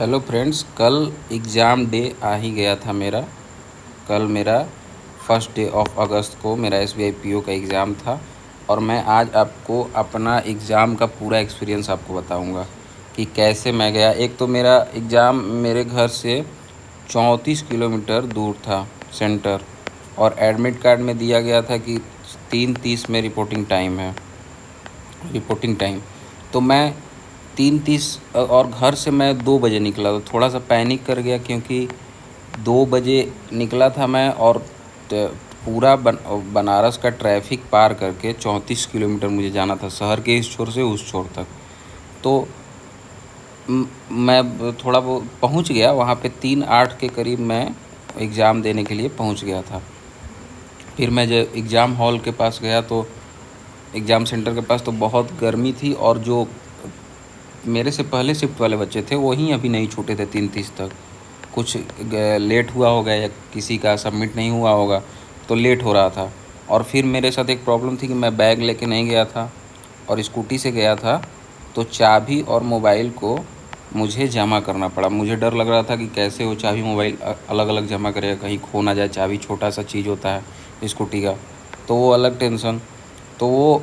Hello friends, कल exam day आ ही गया था मेरा। कल मेरा फर्स्ट डे ऑफ अगस्त को मेरा एसबीआई पीओ का एग्ज़ाम था और मैं आज आपको अपना एग्ज़ाम का पूरा एक्सपीरियंस आपको बताऊंगा कि कैसे मैं गया। एक तो मेरा एग्ज़ाम मेरे घर से 34 किलोमीटर दूर था सेंटर, और एडमिट कार्ड में दिया गया था कि 3:30 में रिपोर्टिंग टाइम। तो मैं 3:30 और घर से मैं 2 बजे निकला, तो थोड़ा सा पैनिक कर गया क्योंकि 2 बजे निकला था मैं, और पूरा बनारस का ट्रैफिक पार करके 34 किलोमीटर मुझे जाना था, शहर के इस छोर से उस छोर तक। तो मैं थोड़ा वो पहुंच गया वहाँ पे 3:08 के करीब मैं एग्ज़ाम देने के लिए पहुंच गया था। फिर मैं जब एग्ज़ाम हॉल के पास गया तो एग्ज़ाम सेंटर के पास तो बहुत गर्मी थी, और जो मेरे से पहले शिफ्ट वाले बच्चे थे वहीं अभी नहीं छूटे थे 3:30 तक। कुछ लेट हुआ होगा या किसी का सबमिट नहीं हुआ होगा तो लेट हो रहा था। और फिर मेरे साथ एक प्रॉब्लम थी कि मैं बैग लेके नहीं गया था और स्कूटी से गया था, तो चाबी और मोबाइल को मुझे जमा करना पड़ा। मुझे डर लग रहा था कि कैसे वो चाबी मोबाइल अलग अलग जमा करेगा, कहीं खो ना जाए। चाबी छोटा सा चीज़ होता है स्कूटी का, तो वो अलग टेंशन। तो वो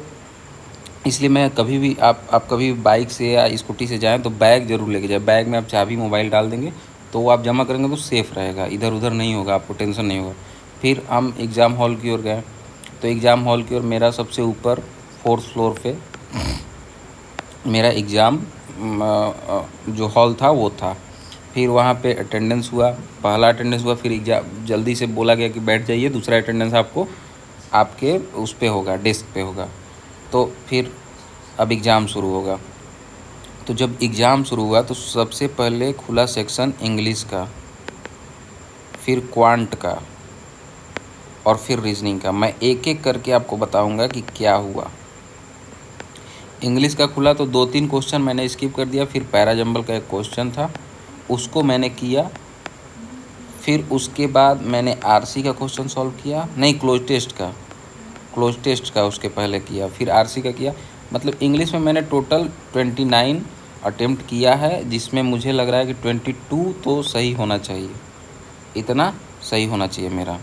इसलिए मैं कभी भी आप कभी बाइक से या स्कूटी से जाएं तो बैग ज़रूर लेके जाएं। बैग में आप चाबी मोबाइल डाल देंगे तो वो आप जमा करेंगे तो सेफ़ रहेगा, इधर उधर नहीं होगा, आपको टेंशन नहीं होगा। फिर हम एग्ज़ाम हॉल की ओर गए, तो एग्ज़ाम हॉल की ओर मेरा सबसे ऊपर 4th फ्लोर पे मेरा एग्ज़ाम जो हॉल था वो था। फिर वहाँ पे अटेंडेंस हुआ, पहला अटेंडेंस हुआ, फिर एग्ज़ाम जल्दी से बोला गया कि बैठ जाइए, दूसरा अटेंडेंस आपको आपके उस पे होगा, डेस्क पे होगा। तो फिर अब एग्ज़ाम शुरू होगा। तो जब एग्ज़ाम शुरू हुआ तो सबसे पहले खुला सेक्शन इंग्लिश का, फिर क्वांट का, और फिर रीजनिंग का। मैं एक एक करके आपको बताऊंगा कि क्या हुआ। इंग्लिश का खुला तो 2-3 क्वेश्चन मैंने स्किप कर दिया। फिर पैराजंबल का एक क्वेश्चन था, उसको मैंने किया। फिर उसके बाद मैंने आरसी का क्वेश्चन सॉल्व किया, नहीं क्लोज टेस्ट का उसके पहले किया, फिर आरसी का किया। मतलब इंग्लिश में मैंने टोटल 29 अटेम्प्ट किया है, जिसमें मुझे लग रहा है कि 22 तो सही होना चाहिए, इतना सही होना चाहिए मेरा।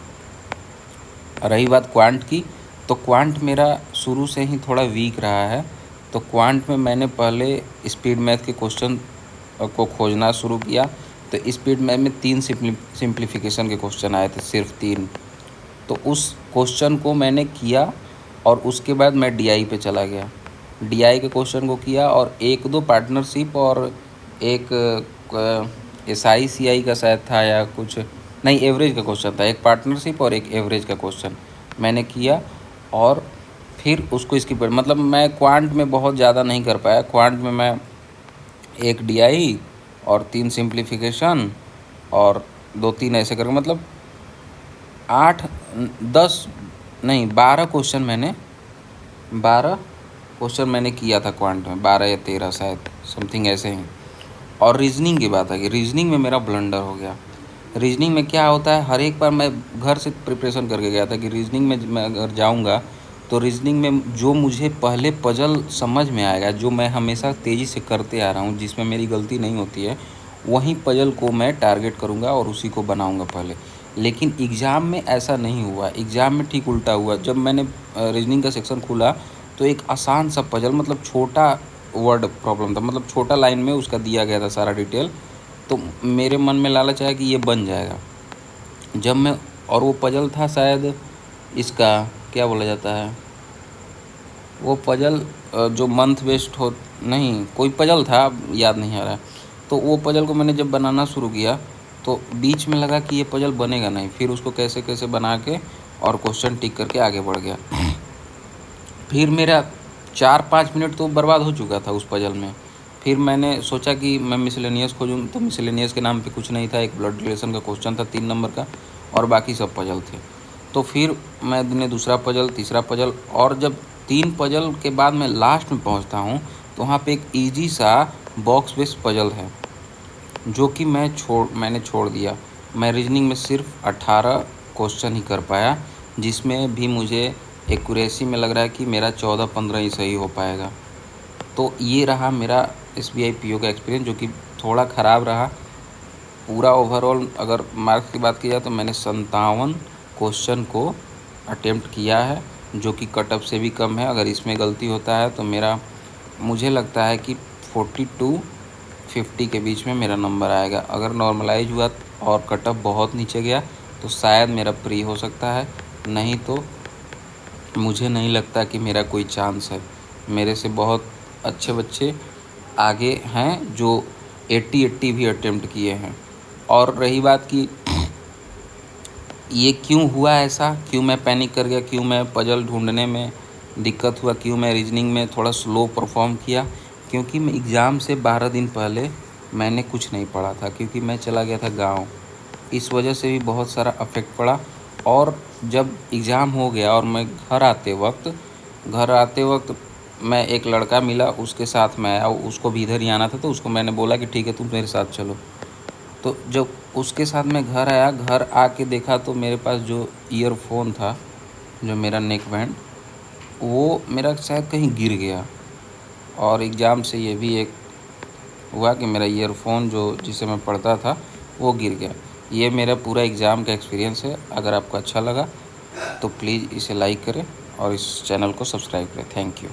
रही बात क्वांट की, तो क्वांट मेरा शुरू से ही थोड़ा वीक रहा है। तो क्वांट में मैंने पहले स्पीड मैथ के क्वेश्चन को खोजना शुरू किया। तो स्पीड मैथ में 3 सिंप्लीफिकेशन के क्वेश्चन आए थे, सिर्फ 3। तो उस क्वेश्चन को मैंने किया और उसके बाद मैं डीआई पे चला गया। डीआई के क्वेश्चन को किया और 1-2 पार्टनरशिप और एक एसआई सीआई का शायद था, या कुछ नहीं, एवरेज का क्वेश्चन था। एक पार्टनरशिप और एक एवरेज का क्वेश्चन मैंने किया, और फिर उसको स्किप कर, मतलब मैं क्वांट में बहुत ज़्यादा नहीं कर पाया। क्वांट में मैं एक डीआई और 3 सिंप्लीफिकेशन और 2-3 ऐसे करके, मतलब 8-10 नहीं 12 क्वेश्चन मैंने किया था क्वांट में, 12 या 13 शायद, समथिंग ऐसे ही। और रीजनिंग की बात है कि रीजनिंग में मेरा ब्लंडर हो गया। रीजनिंग में क्या होता है, हर एक बार मैं घर से प्रिपरेशन करके गया था कि रीजनिंग में मैं अगर जाऊंगा तो रीजनिंग में जो मुझे पहले पजल समझ में आएगा, जो मैं हमेशा तेज़ी से करते आ रहा हूँ, जिसमें मेरी गलती नहीं होती है, वहीं पजल को मैं टारगेट करूँगा और उसी को बनाऊँगा पहले। लेकिन एग्ज़ाम में ऐसा नहीं हुआ। एग्ज़ाम में ठीक उल्टा हुआ। जब मैंने रीजनिंग का सेक्शन खोला तो एक आसान सा पजल, मतलब छोटा वर्ड प्रॉब्लम था, मतलब छोटा लाइन में उसका दिया गया था सारा डिटेल। तो मेरे मन में लालच आया कि ये बन जाएगा। जब मैं, और वो पजल था शायद इसका क्या बोला जाता है, वो पजल जो मंथ वेस्ट हो, नहीं कोई पजल था, याद नहीं आ रहा। तो वो पजल को मैंने जब बनाना शुरू किया तो बीच में लगा कि ये पजल बनेगा नहीं। फिर उसको कैसे कैसे बना के और क्वेश्चन टिक करके आगे बढ़ गया। फिर मेरा 4-5 मिनट तो बर्बाद हो चुका था उस पजल में। फिर मैंने सोचा कि मैं मिसलेनियस खोजूँ, तो मिसलेनियस के नाम पे कुछ नहीं था। एक ब्लड रिलेशन का क्वेश्चन था 3 नंबर का, और बाकी सब पजल थे। तो फिर मैंने दूसरा पजल, तीसरा पजल, और जब 3 पजल के बाद मैं लास्ट में पहुंचता हूं तो वहाँ पे एक इजी सा बॉक्स बेस्ड पजल है, जो कि मैंने छोड़ दिया। मैं रीजनिंग में सिर्फ 18 क्वेश्चन ही कर पाया, जिसमें भी मुझे एक्यूरेसी में लग रहा है कि मेरा 14-15 ही सही हो पाएगा। तो ये रहा मेरा एसबीआई पीओ का एक्सपीरियंस, जो कि थोड़ा ख़राब रहा। पूरा ओवरऑल अगर मार्क्स की बात की जाए तो मैंने 57 क्वेश्चन को अटेम्प्ट किया है, जो कि कट ऑफ से भी कम है। अगर इसमें गलती होता है तो मेरा मुझे लगता है कि 40 टू 50 के बीच में मेरा नंबर आएगा। अगर नॉर्मलाइज हुआ और कट ऑफ बहुत नीचे गया तो शायद मेरा प्री हो सकता है, नहीं तो मुझे नहीं लगता कि मेरा कोई चांस है। मेरे से बहुत अच्छे बच्चे आगे हैं जो 80 भी अटेम्प्ट किए हैं। और रही बात कि ये क्यों हुआ ऐसा, क्यों मैं पैनिक कर गया, क्यों मैं पजल ढूंढने में दिक्कत हुआ, क्यों मैं रीजनिंग में थोड़ा स्लो परफॉर्म किया, क्योंकि मैं एग्ज़ाम से 12 दिन पहले मैंने कुछ नहीं पढ़ा था, क्योंकि मैं चला गया था गांव। इस वजह से भी बहुत सारा अफेक्ट पड़ा। और जब एग्ज़ाम हो गया और मैं घर आते वक्त मैं एक लड़का मिला, उसके साथ मैं आया, उसको भी इधर ही आना था, तो उसको मैंने बोला कि ठीक है तुम मेरे साथ चलो। तो जब उसके साथ मैं घर आया, घर आके देखा तो मेरे पास जो ईयरफोन था, जो मेरा नेक बैंड, वो मेरा शायद कहीं गिर गया। और एग्ज़ाम से ये भी एक हुआ कि मेरा ईयरफोन जो जिसे मैं पढ़ता था वो गिर गया। ये मेरा पूरा एग्ज़ाम का एक्सपीरियंस है। अगर आपको अच्छा लगा तो प्लीज़ इसे लाइक करें और इस चैनल को सब्सक्राइब करें। Thank you.